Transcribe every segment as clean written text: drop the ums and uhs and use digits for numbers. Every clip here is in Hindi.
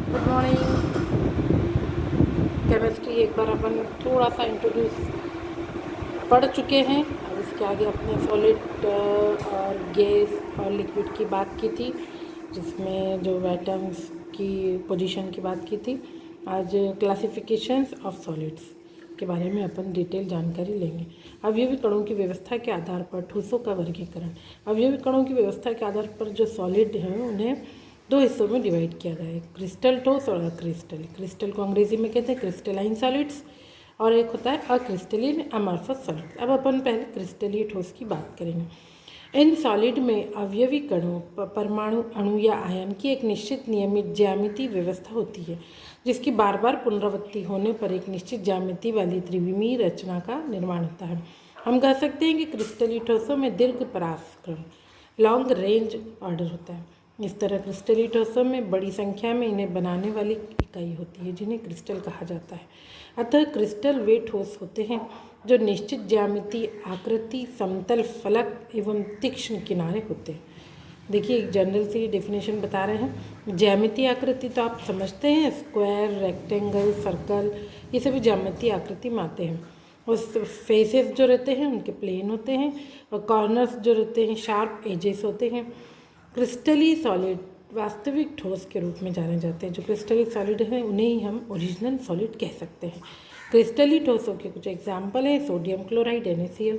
Good morning. केमिस्ट्री एक बार अपन थोड़ा सा इंट्रोड्यूस पढ़ चुके हैं। अब इसके आगे अपने सॉलिड और गैस और लिक्विड की बात की थी, जिसमें जो एटम्स की पोजीशन की बात की थी। आज क्लासिफिकेशंस ऑफ सॉलिड्स के बारे में अपन डिटेल जानकारी लेंगे। अवयवी कणों की व्यवस्था के आधार पर ठोसों का वर्गीकरण। अवयवी कणों की व्यवस्था के आधार पर जो सॉलिड हैं उन्हें दो हिस्सों में डिवाइड किया गया है, क्रिस्टल ठोस और अक्रिस्टल। क्रिस्टल को अंग्रेजी में कहते हैं क्रिस्टलाइन सॉलिड्स, और एक होता है अक्रिस्टलिन अमॉर्फस सॉलिड्स। अब अपन पहले क्रिस्टलीय ठोस की बात करेंगे। इन सॉलिड में अवयवी कणों, परमाणु, अणु या आयन की एक निश्चित नियमित ज्यामितीय व्यवस्था होती है, जिसकी बार बार पुनरावृत्ति होने पर एक निश्चित ज्यामिति वाली त्रिविमीय रचना का निर्माण होता है। हम कह सकते हैं कि क्रिस्टलीय ठोसों में दीर्घ पराक्रम, लॉन्ग रेंज ऑर्डर होता है। इस तरह क्रिस्टलीय ठोसों में बड़ी संख्या में इन्हें बनाने वाली इकाई होती है, जिन्हें क्रिस्टल कहा जाता है। अतः क्रिस्टल वे ठोस होते हैं जो निश्चित ज्यामिति, आकृति, समतल फलक एवं तीक्ष्ण किनारे होते हैं। देखिए, एक जनरल सी डेफिनेशन बता रहे हैं। ज्यामितीय आकृति तो आप समझते हैं, स्क्वायर, रेक्टेंगल, सर्कल, ये सभी ज्यामितीय आकृति में आते हैं। उस फेसेस जो रहते हैं उनके प्लेन होते हैं, और कॉर्नर्स जो रहते हैं शार्प एजेस होते हैं। क्रिस्टली सॉलिड वास्तविक ठोस के रूप में जाने जाते हैं। जो क्रिस्टली सॉलिड हैं उन्हें ही हम ओरिजिनल सॉलिड कह सकते हैं। क्रिस्टली ठोसों के कुछ एग्जाम्पल हैं: सोडियम क्लोराइड NaCl।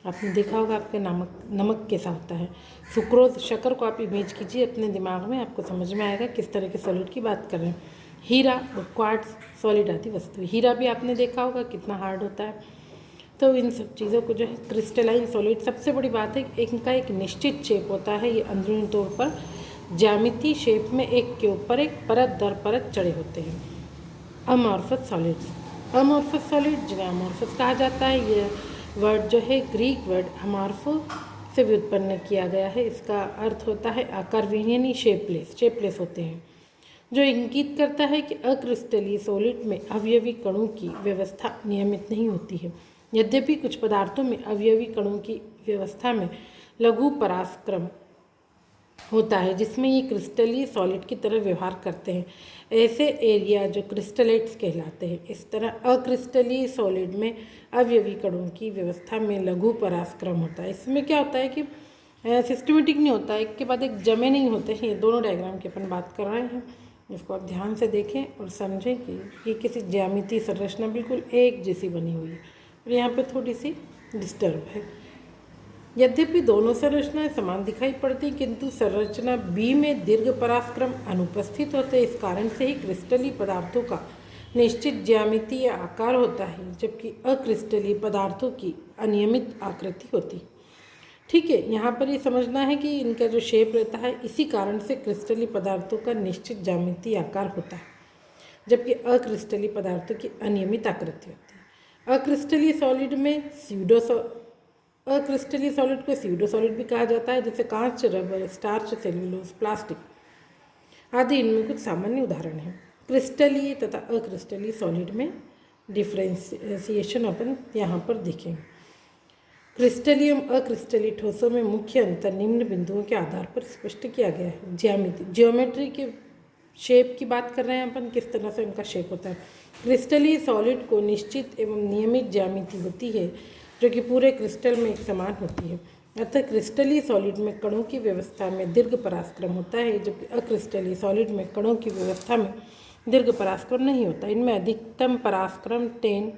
आपने देखा होगा आपके नमक कैसा होता है। सुक्रोज, शक्कर को आप इमेज कीजिए अपने दिमाग में, आपको समझ में आएगा किस तरह के सॉलिड की बात कर रहे हैं। हीरा और क्वार्ट्ज सॉलिड आदि वस्तु। हीरा भी आपने देखा होगा कितना हार्ड होता है। तो इन सब चीज़ों को जो है क्रिस्टलाइन सॉलिड, सबसे बड़ी बात है इनका एक निश्चित शेप होता है। ये अंदरूनी तौर पर ज्यामितीय शेप में एक के ऊपर एक परत दर परत चढ़े होते हैं। Amorphous solids. अमॉर्फस सॉलिड जिन्हें अमॉर्फस कहा जाता है, ये वर्ड जो है ग्रीक वर्ड अमॉर्फो से व्युत्पन्न किया गया है। इसका अर्थ होता है आकारविहीन यानी शेपलेस होते हैं, जो इंगित करता है कि अक्रिस्टलीय सॉलिड में अवयवी कणों की व्यवस्था नियमित नहीं होती है। यद्यपि कुछ पदार्थों में अवयवी कणों की व्यवस्था में लघु पराक्रम होता है, जिसमें ये क्रिस्टलीय सॉलिड की तरह व्यवहार करते हैं। ऐसे एरिया जो क्रिस्टलेट्स कहलाते हैं। इस तरह अक्रिस्टलीय सॉलिड में अवयवी कणों की व्यवस्था में लघु पराक्रम होता है। इसमें क्या होता है कि सिस्टमेटिक नहीं होता, एक के बाद एक जमे नहीं होते हैं। ये दोनों डायग्राम की अपन बात कर रहे हैं, इसको आप ध्यान से देखें और समझें कि ये किसी ज्यामितीय संरचना बिल्कुल एक जैसी बनी हुई है, और यहाँ पे थोड़ी सी डिस्टर्ब है। यद्यपि दोनों संरचनाएं समान दिखाई पड़ती, किंतु संरचना बी में दीर्घ पराक्रम अनुपस्थित होते हैं। इस कारण से ही क्रिस्टलीय पदार्थों का निश्चित ज्यामितीय आकार होता है, जबकि अक्रिस्टलीय पदार्थों की अनियमित आकृति होती। ठीक है, यहाँ पर ये समझना है कि इनका जो शेप रहता है, इसी कारण से क्रिस्टलीय पदार्थों का निश्चित ज्यामितीय आकार होता है, जबकि अक्रिस्टलीय पदार्थों की अनियमित आकृति होती है। अक्रिस्टलीय सॉलिड में अक्रिस्टलीय सॉलिड को स्यूडो सॉलिड भी कहा जाता है, जैसे कांच, रबर, स्टार्च, सेल्यूलोज, प्लास्टिक आदि इनमें कुछ सामान्य उदाहरण हैं। क्रिस्टलीय तथा अक्रिस्टलीय सॉलिड में डिफ्रेंसिएशन अपन यहाँ पर देखेंगे। क्रिस्टलीय अक्रिस्टलीय ठोसों में मुख्य अंतर निम्न बिंदुओं के आधार पर स्पष्ट किया गया है। ज्योमेट्री के शेप की बात कर रहे हैं अपन, किस तरह से उनका शेप होता है। क्रिस्टलीय सॉलिड को निश्चित एवं नियमित ज्यामिति होती है, जो कि पूरे क्रिस्टल में एक समान होती है। अतः क्रिस्टलीय सॉलिड में कणों की व्यवस्था में दीर्घ पराक्रम होता है, जबकि अक्रिस्टलीय सॉलिड में कणों की व्यवस्था में दीर्घ पराक्रम नहीं होता। इनमें अधिकतम पराक्रम 10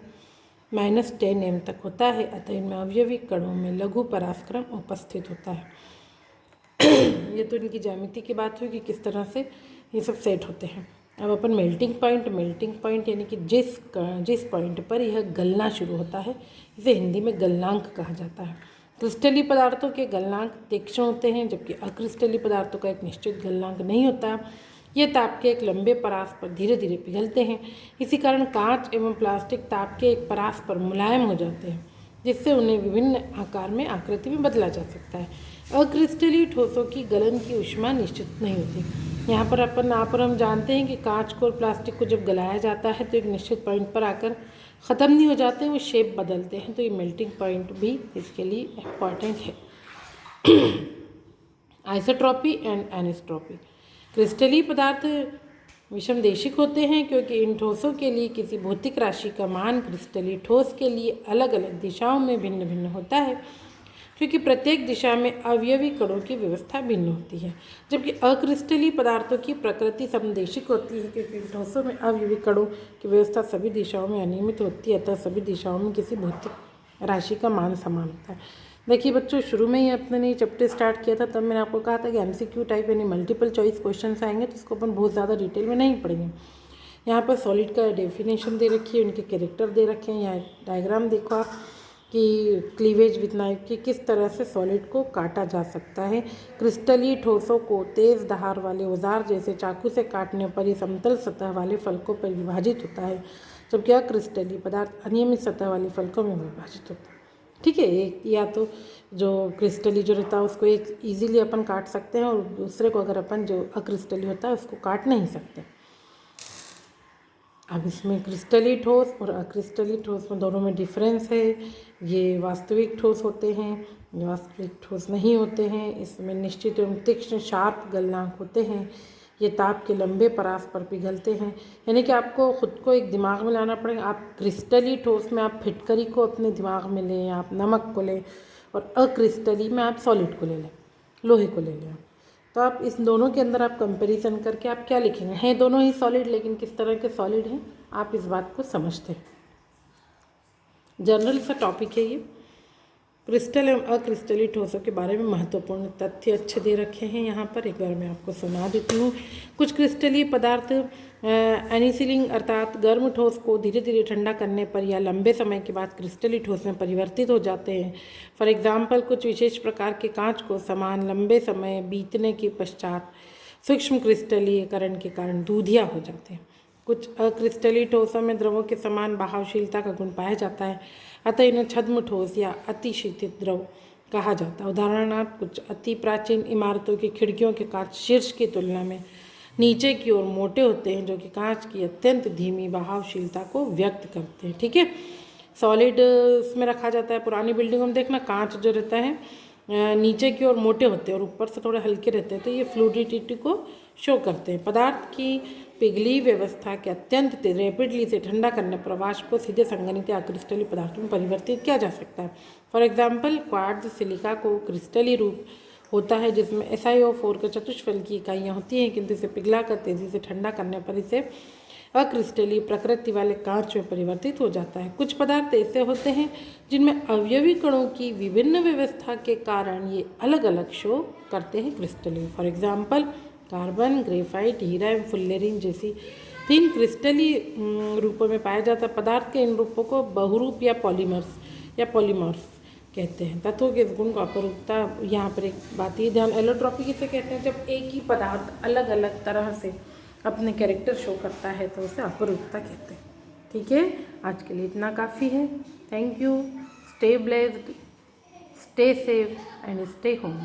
m तक होता है। अतः इनमें अवयवी कणों में लघु पराक्रम उपस्थित होता है। ये तो इनकी ज्यामिति की बात हुई कि किस तरह से ये सब सेट होते हैं। अब अपन मेल्टिंग पॉइंट यानी कि जिस पॉइंट पर यह गलना शुरू होता है, इसे हिंदी में गलनांक कहा जाता है। क्रिस्टलीय पदार्थों के गलनांक तीक्ष्ण होते हैं, जबकि अक्रिस्टलीय पदार्थों का एक निश्चित गलनांक नहीं होता। ये ताप के एक लंबे परास पर धीरे धीरे पिघलते हैं। इसी कारण कांच एवं प्लास्टिक ताप के एक परास पर मुलायम हो जाते हैं, जिससे उन्हें विभिन्न आकार में आकृति में बदला जा सकता है। अक्रिस्टलीय ठोसों की गलन की ऊष्मा निश्चित नहीं होती। यहाँ पर हम जानते हैं कि कांच को और प्लास्टिक को जब गलाया जाता है तो एक निश्चित पॉइंट पर आकर ख़त्म नहीं हो जाते हैं, वो शेप बदलते हैं। तो ये मेल्टिंग पॉइंट भी इसके लिए इम्पॉर्टेंट है। Isotropy and anisotropy. क्रिस्टलीय पदार्थ विषमदेशिक होते हैं क्योंकि इन ठोसों के लिए किसी भौतिक राशि का मान क्रिस्टलीय ठोस के लिए अलग अलग दिशाओं में भिन्न भिन्न होता है, क्योंकि प्रत्येक दिशा में अवयवी कणों की व्यवस्था भिन्न होती है। जबकि अक्रिस्टलीय पदार्थों की प्रकृति समदेशिक होती है क्योंकि इन ठोसों में अवयवी कणों की व्यवस्था सभी दिशाओं में अनियमित होती है, अतः सभी दिशाओं में किसी भौतिक राशि का मान समान होता है। देखिए बच्चों, शुरू में ही अपने चैप्टर स्टार्ट किया था तब मैंने आपको कहा था कि MCQ टाइप यानी मल्टीपल चॉइस क्वेश्चन आएंगे, तो इसको अपन बहुत ज़्यादा डिटेल में नहीं पढ़ेंगे। यहाँ पर सॉलिड का डेफिनेशन दे रखी है, उनके कैरेक्टर दे रखे हैं। यहाँ डायग्राम देखो आप कि क्लीवेज विथ नाइफ की किस तरह से सॉलिड को काटा जा सकता है। क्रिस्टलीय ठोसों को तेज़ धार वाले औजार जैसे चाकू से काटने पर ही समतल सतह वाले फलकों पर विभाजित होता है, जबकि अक्रिस्टलीय पदार्थ अनियमित सतह वाले फलकों में विभाजित होता है। ठीक है, एक या तो जो क्रिस्टली जो रहता है उसको एक इजीली अपन काट सकते हैं और दूसरे को अगर अपन जो अक्रिस्टली होता है उसको काट नहीं सकते। अब इसमें क्रिस्टली ठोस और अक्रिस्टली ठोस में दोनों में डिफरेंस है। ये वास्तविक ठोस होते हैं, ये वास्तविक ठोस नहीं होते हैं। इसमें निश्चित एवं तीक्ष्ण शार्प गलनांक होते हैं। ये ताप के लंबे परास पर पिघलते हैं। यानी कि आपको खुद को एक दिमाग में लाना पड़ेगा। आप क्रिस्टली ठोस में आप फिटकरी को अपने दिमाग में लें, आप नमक को लें, और अक्रिस्टली में आप सॉलिड को ले लें, लोहे को ले लें। तो आप इस दोनों के अंदर आप कंपैरिजन करके आप क्या लिखेंगे, हैं दोनों ही सॉलिड, लेकिन किस तरह के सॉलिड हैं आप इस बात को समझते हैं। जनरल सा टॉपिक है ये। क्रिस्टल एवं अक्रिस्टलीय ठोसों के बारे में महत्वपूर्ण तथ्य अच्छे दे रखे हैं यहाँ पर। एक बार मैं आपको सुना देती हूँ। कुछ क्रिस्टलीय पदार्थ एनिसिलिंग अर्थात गर्म ठोस को धीरे धीरे ठंडा करने पर या लंबे समय के बाद क्रिस्टलीय ठोस में परिवर्तित हो जाते हैं। फॉर एग्जाम्पल, कुछ विशेष प्रकार के कांच को समान लंबे समय बीतने के पश्चात सूक्ष्म क्रिस्टलीयकरण के कारण दूधिया हो जाते हैं। कुछ अक्रिस्टलीय ठोसों में द्रवों के समान बहावशीलता का गुण पाया जाता है, अतः इन्हें छद्म ठोस या अतिशीतित द्रव कहा जाता है। उदाहरणार्थ, कुछ अति प्राचीन इमारतों की खिड़कियों के कांच शीर्ष की तुलना में नीचे की ओर मोटे होते हैं, जो कि कांच की अत्यंत धीमी बहावशीलता को व्यक्त करते हैं। ठीक है, सॉलिड इसमें रखा जाता है। पुरानी बिल्डिंगों में देखना कांच जो रहता है नीचे की ओर मोटे होते हैं और ऊपर से थोड़े हल्के रहते हैं, तो ये फ्लूइडिटी को शो करते हैं। पदार्थ की पिघली व्यवस्था के अत्यंत रैपिडली से ठंडा करने पर वाष्प को सीधे संघनित या क्रिस्टलीय पदार्थों में परिवर्तित किया जा सकता है। फॉर एग्जाम्पल, क्वार्ट्ज सिलिका को क्रिस्टलीय रूप होता है जिसमें SiO4 के चतुष्फल की इकाइयाँ होती हैं, किंतु इसे पिघलाकर तेज़ी से ठंडा करने पर इसे अक्रिस्टलीय प्रकृति वाले कांच में परिवर्तित हो जाता है। कुछ पदार्थ ऐसे होते हैं जिनमें अवयवी कणों की विभिन्न व्यवस्था के कारण ये अलग अलग शो करते हैं क्रिस्टलीय। फॉर एग्जाम्पल, कार्बन, ग्रेफाइट, हीरा एवं फुल्लेरीन जैसी 3 क्रिस्टलीय रूपों में पाया जाता है। पदार्थ के इन रूपों को बहुरूप या पॉलीमर्स कहते हैं। तत्वों के इस गुण को अपरूपता, यहाँ पर एक बात ये ध्यान, एलोट्रॉपी किसे कहते हैं, जब एक ही पदार्थ अलग अलग तरह से अपने कैरेक्टर शो करता है तो उसे अपरूपता कहते हैं। ठीक है, आज के लिए इतना काफ़ी है। Thank you. Stay blessed, stay safe and stay home.